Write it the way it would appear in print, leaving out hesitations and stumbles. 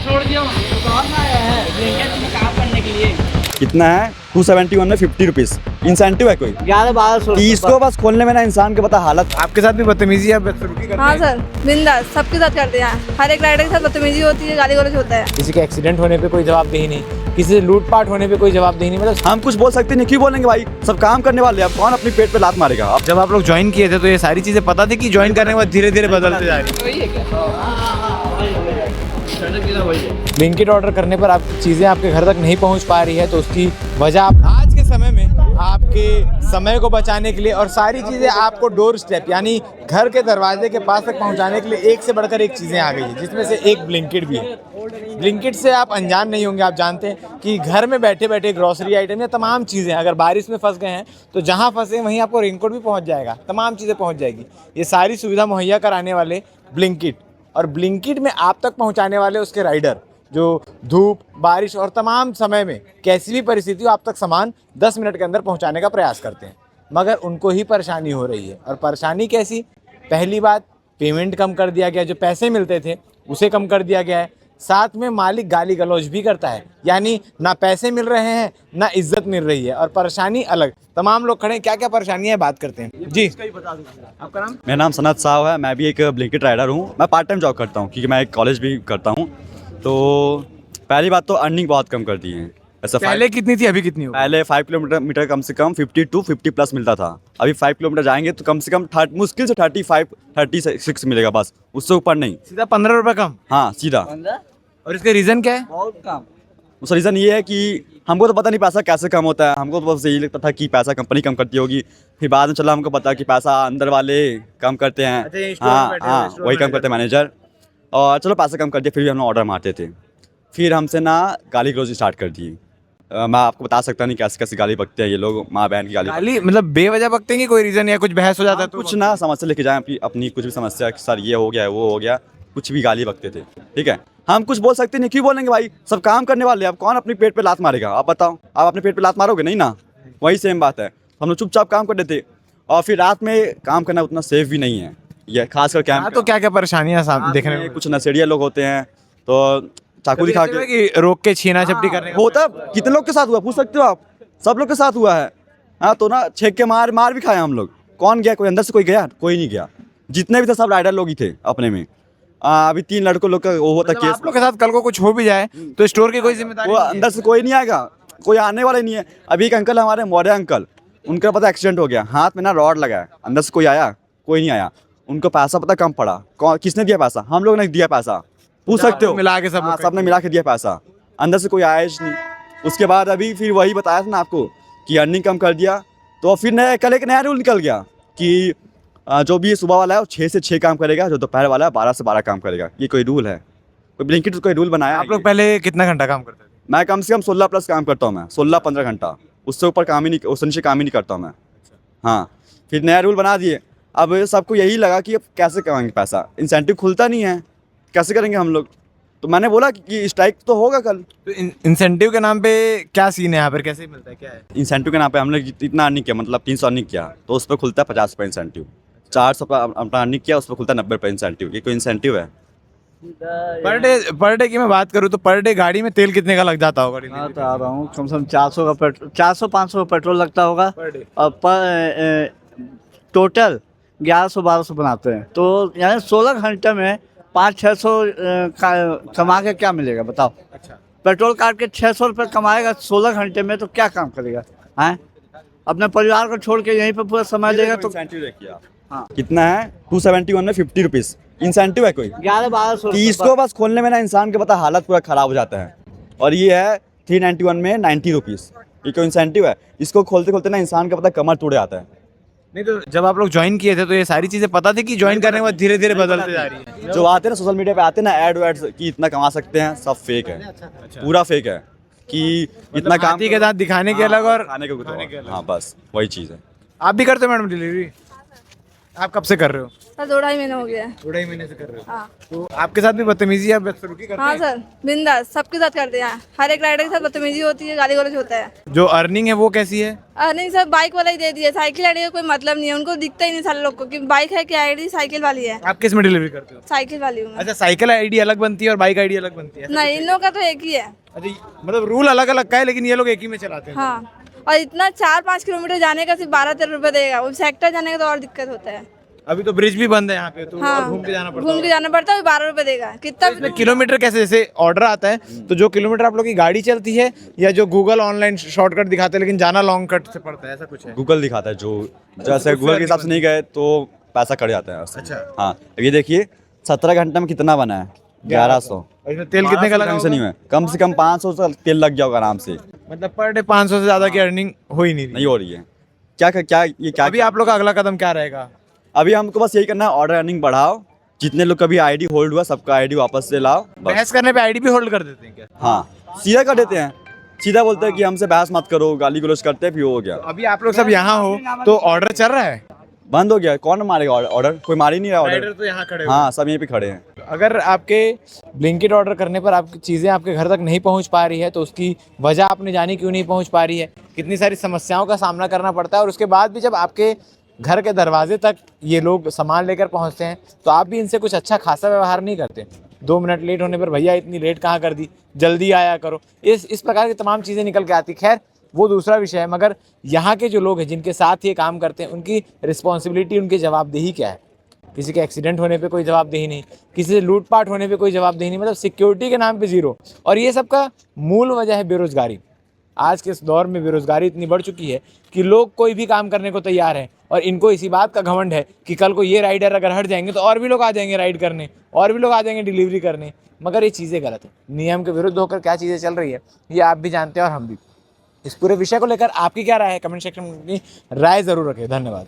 छोड़ दिया तो कौन सा आया है ब्लिंकिट में काम करने के लिए। कितना है 271 में 50 रुपीज़ इंसेंटिव है कोई 11-1200 30 को बस खोलने में ना इंसान के पता हालत। आपके साथ भी बदतमीजी या बदसलूकी करते हाँ हैं? सर, बिंदास सबके साथ करते हैं। हर एक राइडर के साथ बदतमीजी होती है, गाली गलौज होता है। किसी के एक्सीडेंट होने पे कोई जवाबदेही नहीं, किसी से लूटपाट होने पे कोई जवाबदेही नहीं। मतलब हम कुछ बोल सकते नहीं, क्यों बोलेंगे भाई, सब काम करने वाले हैं। अब कौन अपनी पेट पे लात मारेगा। अब जब आप लोग ज्वाइन किए थे तो ये सारी चीजें पता थी कि ज्वाइन करने के बाद धीरे धीरे बदलते जा रही है? ब्लिंकिट ऑर्डर करने पर आपकी चीज़ें आपके घर तक नहीं पहुंच पा रही है, तो उसकी वजह आज के समय में आपके समय को बचाने के लिए और सारी चीज़ें आपको डोर स्टेप यानी घर के दरवाजे के पास तक पहुंचाने के लिए एक से बढ़कर एक चीज़ें आ गई है, जिसमें से एक ब्लिंकिट भी है। ब्लिंकिट से आप अनजान नहीं होंगे, आप जानते हैं कि घर में बैठे बैठे ग्रॉसरी आइटम या तमाम चीज़ें, अगर बारिश में फंस गए हैं तो जहाँ फंसे वहीं आपको रेनकोट भी पहुँच जाएगा, तमाम चीज़ें पहुँच जाएगी। ये सारी सुविधा मुहैया कराने वाले ब्लिंकिट, और ब्लिंकिट में आप तक पहुंचाने वाले उसके राइडर जो धूप बारिश और तमाम समय में कैसी भी परिस्थिति हो आप तक सामान 10 मिनट के अंदर पहुंचाने का प्रयास करते हैं, मगर उनको ही परेशानी हो रही है। और परेशानी कैसी? पहली बात, पेमेंट कम कर दिया गया, जो पैसे मिलते थे उसे कम कर दिया गया है। साथ में मालिक गाली गलौज भी करता है, यानी ना पैसे मिल रहे हैं ना इज्जत मिल रही है, और परेशानी अलग। तमाम लोग खड़े हैं, क्या क्या परेशानियां है बात करते हैं जी। आपका नाम? मेरा नाम सनत साहब है, मैं भी एक ब्लिंकिट राइडर हूँ। मैं पार्ट टाइम जॉब करता हूँ क्योंकि मैं एक कॉलेज भी करता हूँ। तो पहली बात तो अर्निंग बहुत कम कर दी है। ऐसा पहले कितनी थी, अभी कितनी हो? पहले 5 किलोमीटर कम से कम 50 to 50 प्लस मिलता था। अभी 5 किलोमीटर जाएंगे तो कम से कम मुश्किल से 36 मिलेगा, बस उससे ऊपर नहीं। सीधा 15 रुपये कम? हाँ सीधा। और इसका रीज़न क्या है? बहुत कम। उसका रीज़न ये है कि हमको तो पता नहीं पैसा कैसे कम होता है। हमको तो बस यही लगता था कि पैसा कंपनी कम करती होगी, फिर बाद में चला हमको पता कि पैसा अंदर वाले कम करते हैं। अच्छा, ये स्टोर में हाँ बैठे हाँ, स्टोर वही कम मैनेजर। करते हैं मैनेजर। और चलो पैसा कम कर दिया, फिर भी हम लोग ऑर्डर मारते थे। फिर हमसे ना गाली गलौज स्टार्ट कर दी। मैं आपको बता सकता नहीं कैसे कैसे गाली बकते हैं ये लोग, माँ बहन की गाली मतलब बेवजह बकते हैं कि कोई रीज़न या कुछ बहस हो जाता है तो? कुछ ना समस्या लेके जाएं अपनी कुछ भी समस्या कि सर ये हो गया वो हो गया, कुछ भी गाली बकते थे। ठीक है, हम कुछ बोल सकते नहीं, क्यों बोलेंगे भाई, सब काम करने वाले हैं। अब कौन अपनी पेट पे लात मारेगा। आप बताओ, आप अपने पेट पे लात मारोगे नहीं ना, वही सेम बात है। हम लोग चुपचाप काम करते थे, और फिर रात में काम करना उतना सेफ भी नहीं है, ये खासकर कैंप। तो क्या क्या परेशानियां देखने में? कुछ नशेड़िया लोग होते हैं तो चाकू दिखा के कि रोक के छीना झपटी करने का होता। कितने लोग के साथ हुआ पूछ सकते हो आप? सब लोग के साथ हुआ है। हाँ तो ना छेक के मार भी खाए हम लोग। कौन गया? कोई अंदर से कोई गया? कोई नहीं गया। जितने भी थे सब राइडर लोग ही थे अपने में। अभी 3 लड़कों लोग का वो होता केस। आप लोग के साथ कल को कुछ हो भी जाए तो स्टोर की कोई जिम्मेदारी वो नहीं है? अंदर से कोई नहीं आएगा, कोई आने वाला ही नहीं है। अभी एक अंकल हमारे मौर्य अंकल, उनका पता एक्सीडेंट हो गया, हाथ में ना रॉड लगा है। अंदर से कोई आया? कोई नहीं आया। उनको पैसा पता कम पड़ा। किसने दिया पैसा? हम लोग ने दिया पैसा, पूछ सकते हो। मिला के सब हाँ, लोग सबने मिला के दिया पैसा। अंदर से कोई आया ही नहीं। उसके बाद अभी फिर वही बताया था ना आपको कि अर्निंग कम कर दिया, तो फिर कल एक नया रूल निकल गया कि जो भी सुबह वाला है वो 6 से 6 काम करेगा, जो दोपहर वाला है 12 से 12 काम करेगा। ये कोई रूल है? कोई ब्लिंकिट कोई रूल बनाया? आप लोग पहले कितना घंटा काम करते थे? मैं कम से कम 16 प्लस काम करता हूँ। मैं 16-15 घंटा, उससे ऊपर काम ही नहीं, उससे नीचे काम ही नहीं करता हूँ मैं। हाँ, फिर नया रूल बना दिए। अब सबको यही लगा कि अब कैसे कमाएंगे पैसा, इंसेंटिव खुलता नहीं है, कैसे करेंगे हम लोग। तो मैंने बोला कि स्ट्राइक तो होगा कल। तो इंसेंटिव के नाम पे क्या सीन है यहाँ पर, कैसे मिलता है, क्या है? इंसेंटिव के नाम पे हमने इतना अर्निंग किया, मतलब 300 अर्निंग किया तो उस पर खुलता है 50 रुपये इंसेंटिव। 400 अपना अर्निंग किया, उस पर खुलता है 90 रुपये इंसेंटिव। ये कोई इंसेंटिव है? पर डे की मैं बात करूँ तो पर डे गाड़ी में तेल कितने का लग जाता होगा? मैं तो आ रहा हूँ, कम से कम 400 का पेट्रोल, 400-500 का पेट्रोल लगता होगा। Per day? और टोटल 1100-1200 बनाते हैं, तो यानी 16 घंटे में 500-600 कमा के क्या मिलेगा बताओ। अच्छा, पेट्रोल काट के 600 रुपये कमाएगा 16 घंटे में, तो क्या काम करेगा? हैं, अपने परिवार को छोड़ के यहीं पे पूरा समय देगा तो। इंसेंटिव देखिए आप। हाँ, कितना है 271 में 50 रुपीज़ इंसेंटिव है कोई 11-1200 30 को बस खोलने में ना इंसान के पता हालत पूरा ख़राब हो जाता है। और ये है 391 में 90 रुपीज़। ये कोई इंसेंटिव है? इसको खोलते खोलते ना इंसान का पता कमर टूट जाता है। नहीं तो जब आप लोग ज्वाइन किए थे तो ये सारी चीजें पता थी कि ज्वाइन करने के बाद धीरे धीरे बदलते जा रही है? जो आते हैं ना सोशल मीडिया पे आते हैं ना एड कि इतना कमा सकते हैं, सब फेक है, पूरा फेक है कि इतना काम हाथी के दांत दिखाने के अलग और खाने के कुछ और। हाँ बस वही चीज़ है। आप भी करते हो मैडम डिलीवरी? आप कब से कर रहे हो? सर 2-2.5 महीने हो गया है। 2.5 महीने से कर रहे हो। हाँ तो आपके साथ भी बदतमीजी आप बदसलूकी करते हाँ हैं? सर, बिंदास सबके साथ करते हैं। हर एक राइडर के साथ बदतमीजी होती है, गाली गलौज होता है। जो अर्निंग है वो कैसी है? नहीं सर, बाइक वाला ही दे दिया, साइकिल आईडी का कोई मतलब नहीं है, उनको दिखता ही नहीं सारे लोग को कि बाइक है कि आईडी साइकिल वाली है। आप किस में डिलीवरी करते हो? साइकिल वाली हूँ मैं। अच्छा, साइकिल आईडी अलग बनती है और बाइक आईडी अलग बनती है? नहीं, इन लोगों का तो एक ही है। अच्छा, मतलब रूल अलग अलग का है लेकिन ये लोग एक ही में चलाते हैं। हाँ, और इतना 4-5 किलोमीटर जाने का सिर्फ 12-13 रुपये देगा, वो सेक्टर जाने का तो और दिक्कत होता है। अभी तो ब्रिज भी बंद है यहाँ पे, तो हाँ, और घूम के जाना पड़ता घूम के जाना पड़ता है, 12 रुपये देगा। कितना है। किलोमीटर कैसे, जैसे ऑर्डर आता है तो जो किलोमीटर आप लोग की गाड़ी चलती है या जो गूगल ऑनलाइन शॉर्टकट दिखाते हैं लेकिन जाना लॉन्ग कट से पड़ता है, ऐसा कुछ है? गूगल दिखाता है जो, जैसे गूगल के हिसाब से नहीं गए तो पैसा कट जाता है। अच्छा। हाँ, ये देखिए 17 घंटे में कितना बना है? 1100। और इसमें तेल कितने का लगा से नहीं होगा? है, कम से कम 500 का तेल लग गया होगा आराम से। मतलब पर डे 500 से ज्यादा की अर्निंग हो ही नहीं रही। नहीं हो रही है। क्या ये क्या अभी आप लोग का अगला कदम क्या रहेगा? अभी हमको बस यही करना है, ऑर्डर अर्निंग बढ़ाओ, जितने लोग कभी आईडी होल्ड हुआ सबका आईडी वापस से लाओ बस। बहस करने पे आईडी भी होल्ड कर देते हैं क्या? हाँ, सीधा कर देते हैं, सीधा बोलते हैं कि हमसे बहस मत करो, गाली गलौज करते हैं, फिर हो गया। अभी आप लोग सब यहाँ हो तो ऑर्डर चल रहा है? बंद हो गया, कौन मारेगा ऑर्डर? कोई मार ही नहीं रहा राइडर ऑर्डर। तो यहाँ खड़े हाँ, सब यहीं पे खड़े हैं। अगर आपके ब्लिंकिट ऑर्डर करने पर आपकी चीज़ें आपके घर तक नहीं पहुंच पा रही है तो उसकी वजह आपने जानी क्यों नहीं पहुंच पा रही है, कितनी सारी समस्याओं का सामना करना पड़ता है, और उसके बाद भी जब आपके घर के दरवाजे तक ये लोग सामान लेकर पहुंचते हैं तो आप भी इनसे कुछ अच्छा खासा व्यवहार नहीं करते। 2 मिनट लेट होने पर भैया इतनी लेट कहाँ कर दी, जल्दी आया करो, इस प्रकार की तमाम चीज़ें निकल के आती। खैर वो दूसरा विषय है, मगर यहाँ के जो लोग हैं जिनके साथ ये काम करते हैं उनकी रिस्पॉन्सिबिलिटी, उनकी जवाबदेही क्या है? किसी के एक्सीडेंट होने पे कोई जवाबदेही नहीं, किसी से लूटपाट होने पे कोई जवाबदेही नहीं, मतलब सिक्योरिटी के नाम पे ज़ीरो। और ये सब का मूल वजह है बेरोज़गारी। आज के इस दौर में बेरोज़गारी इतनी बढ़ चुकी है कि लोग कोई भी काम करने को तैयार हैं, और इनको इसी बात का घमंड है कि कल को ये राइडर अगर हट जाएंगे तो और भी लोग आ जाएंगे राइड करने, और भी लोग आ जाएंगे डिलीवरी करने। मगर ये चीज़ें गलत है, नियम के विरुद्ध होकर क्या चीज़ें चल रही है ये आप भी जानते हैं और हम भी। इस पूरे विषय को लेकर आपकी क्या राय है? कमेंट सेक्शन में अपनी राय ज़रूर रखें। धन्यवाद।